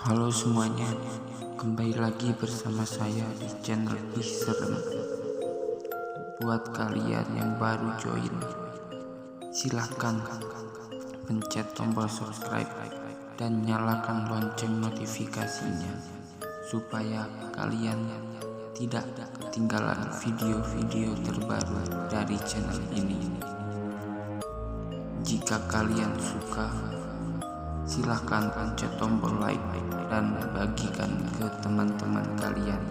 Halo semuanya, kembali lagi bersama saya di channel Ih Serem. Buat kalian yang baru join, silahkan pencet tombol subscribe dan nyalakan lonceng notifikasinya supaya kalian tidak ketinggalan video-video terbaru dari channel ini. Jika kalian suka, silahkan pencet tombol like dan bagikan ke teman-teman kalian.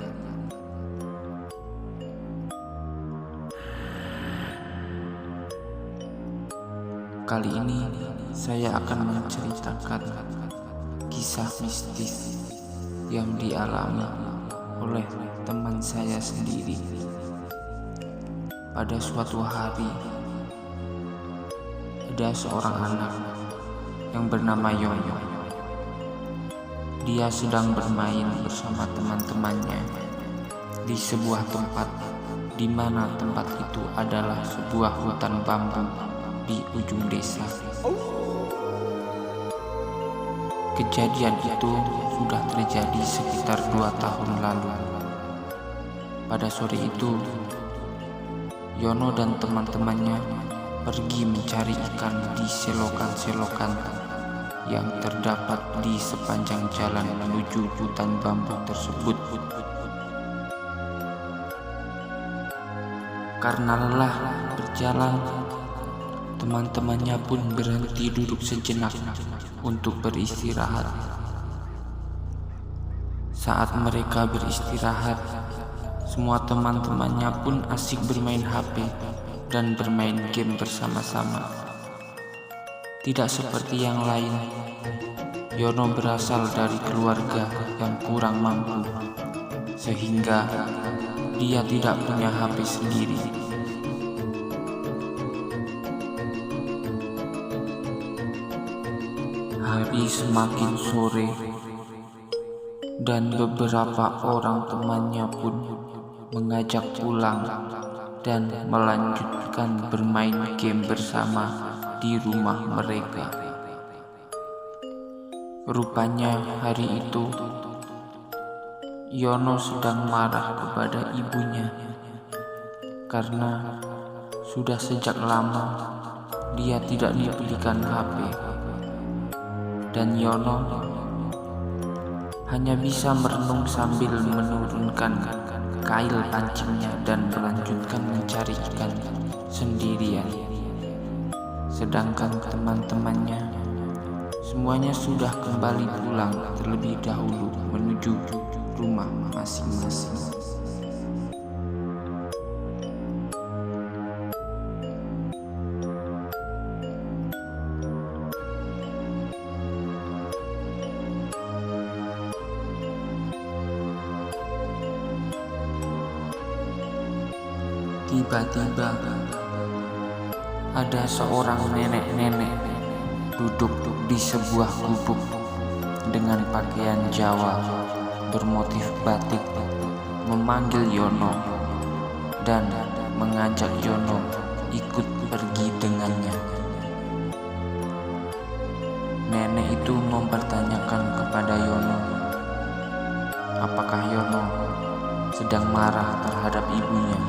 Kali ini saya akan menceritakan kisah mistis yang dialami oleh teman saya sendiri. Pada suatu hari, ada seorang anak yang bernama Yono. Dia sedang bermain bersama teman-temannya di sebuah tempat di mana tempat itu adalah sebuah hutan bambu di ujung desa. Kejadian itu sudah terjadi sekitar 2 tahun lalu. Pada sore itu, Yono dan teman-temannya pergi mencari ikan di selokan-selokan yang terdapat di sepanjang jalan menuju hutan bambu tersebut. Karena lelah berjalan, teman-temannya pun berhenti duduk sejenak untuk beristirahat. Saat mereka beristirahat, semua teman-temannya pun asik bermain HP dan bermain game bersama-sama. Tidak seperti yang lain, Yono berasal dari keluarga yang kurang mampu, sehingga dia tidak punya HP sendiri. Hari semakin sore, dan beberapa orang temannya pun mengajak pulang dan melanjutkan bermain game bersama di rumah mereka. Rupanya hari itu Yono sedang marah kepada ibunya karena sudah sejak lama dia tidak dibelikan HP, dan Yono hanya bisa merenung sambil menurunkan kail pancingnya dan melanjutkan mencari ikan sendirian. Sedangkan teman-temannya semuanya sudah kembali pulang terlebih dahulu menuju rumah masing-masing. Tiba-tiba ada seorang nenek-nenek duduk di sebuah gubuk dengan pakaian Jawa bermotif batik, memanggil Yono dan mengajak Yono ikut pergi dengannya. Nenek itu mempertanyakan kepada Yono apakah Yono sedang marah terhadap ibunya.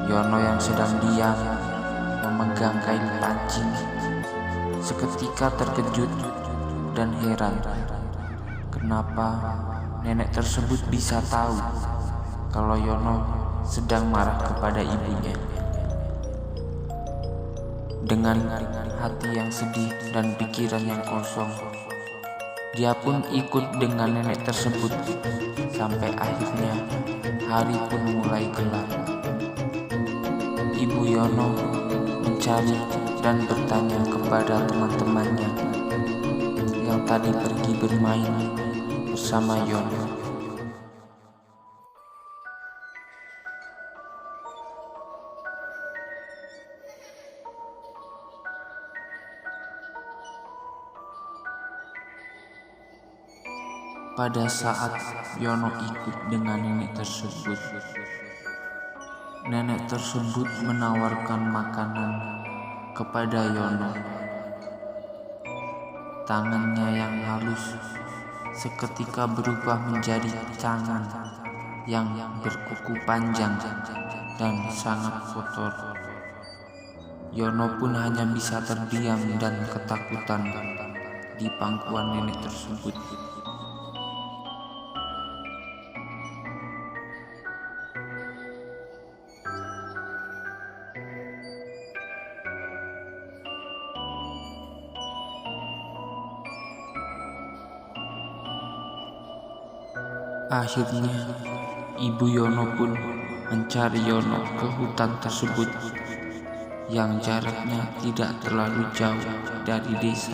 Yono yang sedang diam memegang kain pancing seketika terkejut dan heran kenapa nenek tersebut bisa tahu kalau Yono sedang marah kepada ibunya. Dengan hati yang sedih dan pikiran yang kosong, dia pun ikut dengan nenek tersebut sampai akhirnya hari pun mulai gelap. Ibu Yono mencari dan bertanya kepada teman-temannya yang tadi pergi bermain bersama Yono. Pada saat Yono ikut dengan nenek tersebut, nenek tersebut menawarkan makanan kepada Yono. Tangannya yang halus seketika berubah menjadi tangan yang berkuku panjang dan sangat kotor. Yono pun hanya bisa terdiam dan ketakutan di pangkuan nenek tersebut. Akhirnya, Ibu Yono pun mencari Yono ke hutan tersebut yang jaraknya tidak terlalu jauh dari desa.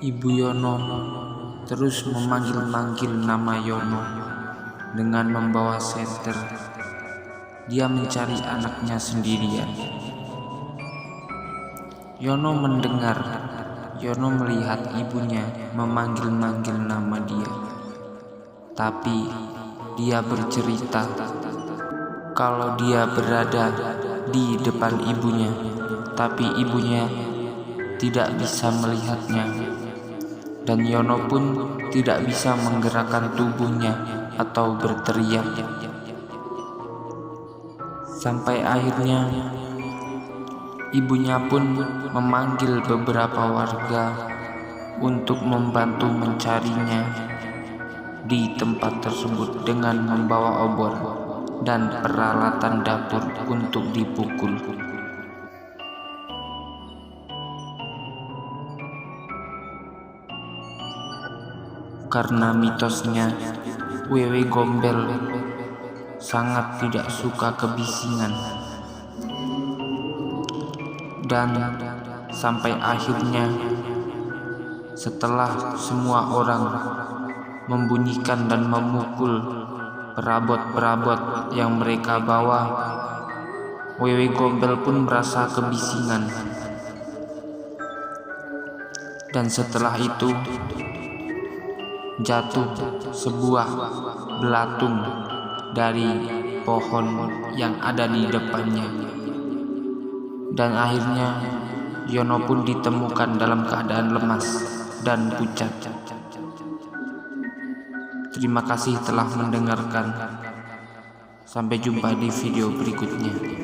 Ibu Yono terus memanggil-manggil nama Yono dengan membawa senter. Dia mencari anaknya sendirian. Yono mendengar, Yono melihat ibunya memanggil-manggil nama dia. Tapi dia bercerita kalau dia berada di depan ibunya, tapi ibunya tidak bisa melihatnya. Dan Yono pun tidak bisa menggerakkan tubuhnya atau berteriak. Sampai akhirnya ibunya pun memanggil beberapa warga untuk membantu mencarinya di tempat tersebut dengan membawa obor dan peralatan dapur untuk dipukul. Karena mitosnya, Wewe Gombel sangat tidak suka kebisingan. Dan sampai akhirnya, setelah semua orang membunyikan dan memukul perabot-perabot yang mereka bawa, Wewe Gombel pun merasa kebisingan. Dan setelah itu jatuh sebuah belatung dari pohon yang ada di depannya. Dan akhirnya Yono pun ditemukan dalam keadaan lemas dan pucat. Terima kasih telah mendengarkan. Sampai jumpa di video berikutnya.